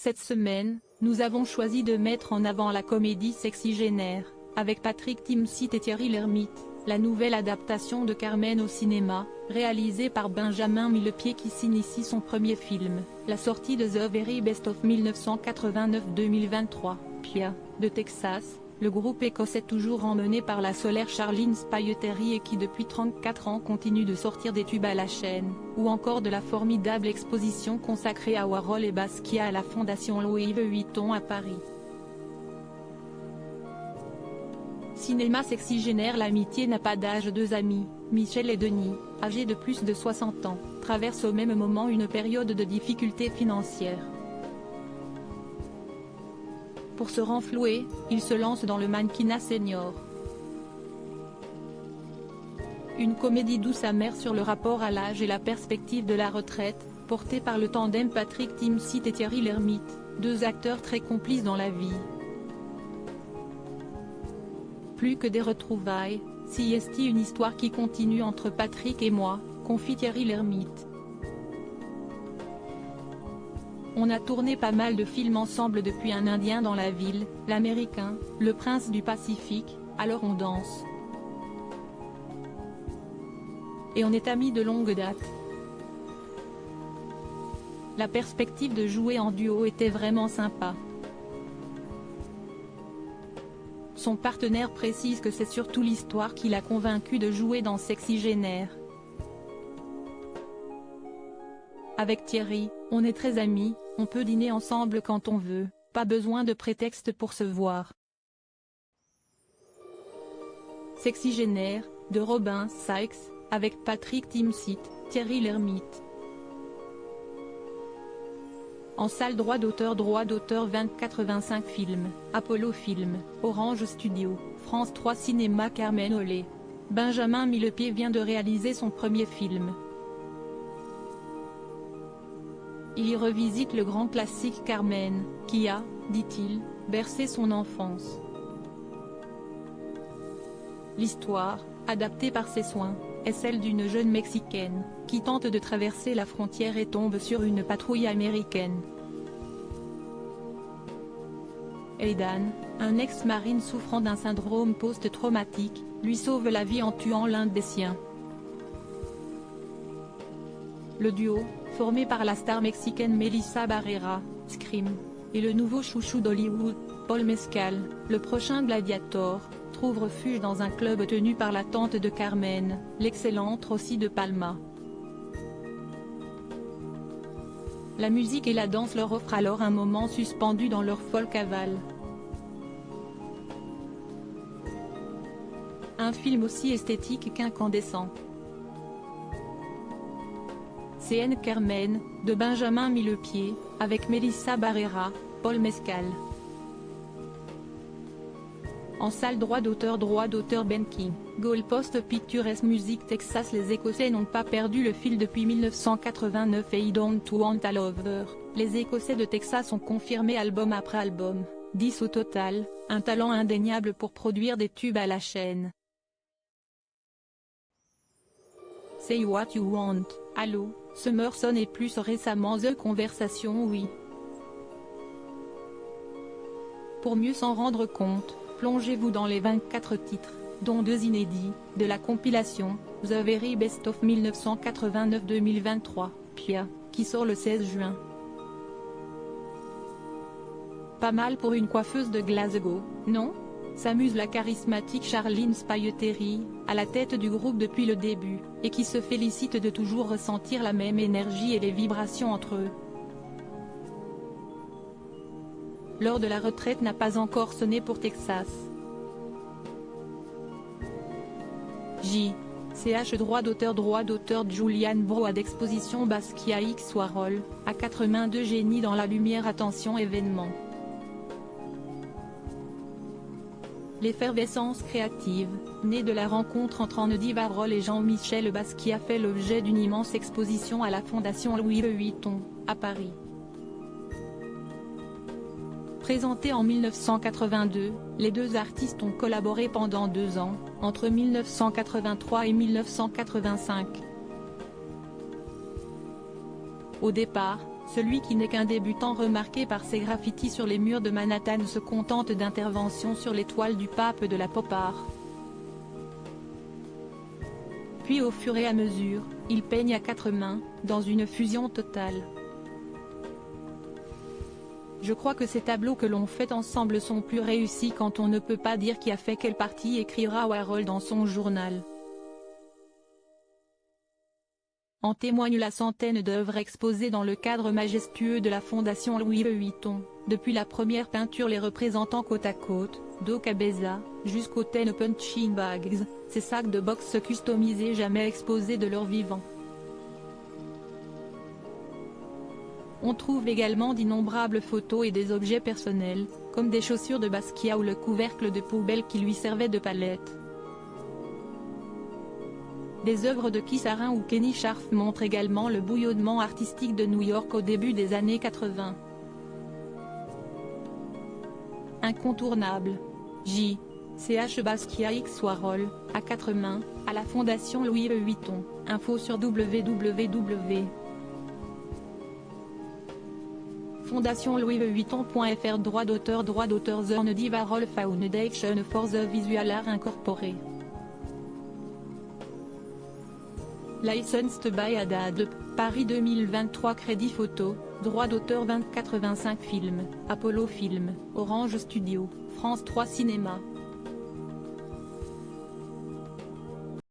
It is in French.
Cette semaine, nous avons choisi de mettre en avant la comédie Sexygénaire, avec Patrick Timsit et Thierry Lhermitte, la nouvelle adaptation de Carmen au cinéma, réalisée par Benjamin Millepied qui signe ici son premier film, la sortie de The Very Best of 1989-2023, Pia, de Texas, le groupe écossais toujours emmené par la solaire Charlene Spiteri et qui depuis 34 ans continue de sortir des tubes à la chaîne, ou encore de la formidable exposition consacrée à Warhol et Basquiat à la Fondation Louis Vuitton à Paris. Cinéma Sexygénaire. L'amitié n'a pas d'âge. Deux amis, Michel et Denis, âgés de plus de 60 ans, traversent au même moment une période de difficultés financières. Pour se renflouer, ils se lancent dans le mannequinat senior. Une comédie douce amère sur le rapport à l'âge et la perspective de la retraite, portée par le tandem Patrick Timsit et Thierry Lhermitte, deux acteurs très complices dans la vie. Plus que des retrouvailles, c'est une histoire qui continue entre Patrick et moi, confie Thierry Lhermitte. On a tourné pas mal de films ensemble depuis Un Indien dans la ville, L'Américain, Le Prince du Pacifique, Alors on danse. Et on est amis de longue date. La perspective de jouer en duo était vraiment sympa. Son partenaire précise que c'est surtout l'histoire qui l'a convaincu de jouer dans Sexygénaire. Avec Thierry, on est très amis, on peut dîner ensemble quand on veut, pas besoin de prétexte pour se voir. Sexygénaire, de Robin Sykes, avec Patrick Timsit, Thierry Lhermitte. En salle droit d'auteur 2085 Films, Apollo Film, Orange Studio, France 3 Cinéma. Carmen Olé. Benjamin Millepied vient de réaliser son premier film. Il y revisite le grand classique Carmen, qui a, dit-il, bercé son enfance. L'histoire, adaptée par ses soins, est celle d'une jeune Mexicaine, qui tente de traverser la frontière et tombe sur une patrouille américaine. Aidan, un ex-marine souffrant d'un syndrome post-traumatique, lui sauve la vie en tuant l'un des siens. Le duo, formé par la star mexicaine Melissa Barrera, Scream, et le nouveau chouchou d'Hollywood, Paul Mescal, le prochain Gladiator, trouve refuge dans un club tenu par la tante de Carmen, l'excellente Rosy de Palma. La musique et la danse leur offrent alors un moment suspendu dans leur folle cavale. Un film aussi esthétique qu'incandescent. CN Carmen, de Benjamin Millepied, avec Melissa Barrera, Paul Mescal. En salle droit d'auteur Ben King, Goalpost Pictures Music Texas. Les Écossais n'ont pas perdu le fil depuis 1989 et I Don't Want a Lover. Les Écossais de Texas ont confirmé album après album, 10 au total, un talent indéniable pour produire des tubes à la chaîne. Say What You Want, Allo, Summerson et plus récemment The Conversation. Oui. Pour mieux s'en rendre compte, plongez-vous dans les 24 titres, dont 2 inédits, de la compilation The Very Best of 1989-2023, Pia, qui sort le 16 juin. Pas mal pour une coiffeuse de Glasgow, non? S'amuse la charismatique Charlene Spiteri, à la tête du groupe depuis le début, et qui se félicite de toujours ressentir la même énergie et les vibrations entre eux. L'heure de la retraite n'a pas encore sonné pour Texas. Ch droit d'auteur Julian Bro d'exposition Basquiat X Warhol, à 4 mains de génie dans la lumière. Attention événement. L'effervescence créative, née de la rencontre entre Andy Warhol et Jean-Michel Basquiat, fait l'objet d'une immense exposition à la Fondation Louis Vuitton, à Paris. Présenté en 1982, les deux artistes ont collaboré pendant 2 ans, entre 1983 et 1985. Au départ, Celui qui n'est qu'un débutant remarqué par ses graffitis sur les murs de Manhattan se contente d'interventions sur les toiles du pape de la pop art. Puis au fur et à mesure, il peigne à quatre mains, dans une fusion totale. Je crois que ces tableaux que l'on fait ensemble sont plus réussis quand on ne peut pas dire qui a fait quelle partie, écrira Warhol dans son journal. En témoigne la centaine d'œuvres exposées dans le cadre majestueux de la Fondation Louis Vuitton, depuis la première peinture les représentant côte à côte, Do Cabeza, jusqu'aux 10 punching bags, ces sacs de boxe customisés jamais exposés de leur vivant. On trouve également d'innombrables photos et des objets personnels, comme des chaussures de Basquiat ou le couvercle de poubelle qui lui servait de palette. Des œuvres de Keith Haring ou Kenny Scharf montrent également le bouillonnement artistique de New York au début des années 80. Incontournable. J. Ch Basquiat x Warhol, à quatre mains, à la Fondation Louis Vuitton, info sur www. FondationLouisVuitton.fr. Droit d'auteur The Warhol Foundation for the Visual Art Incorporé. Licensed by Haddad, Paris 2023. Crédit photo, droit d'auteur 2085 Films, Apollo Film, Orange Studio, France 3 Cinéma.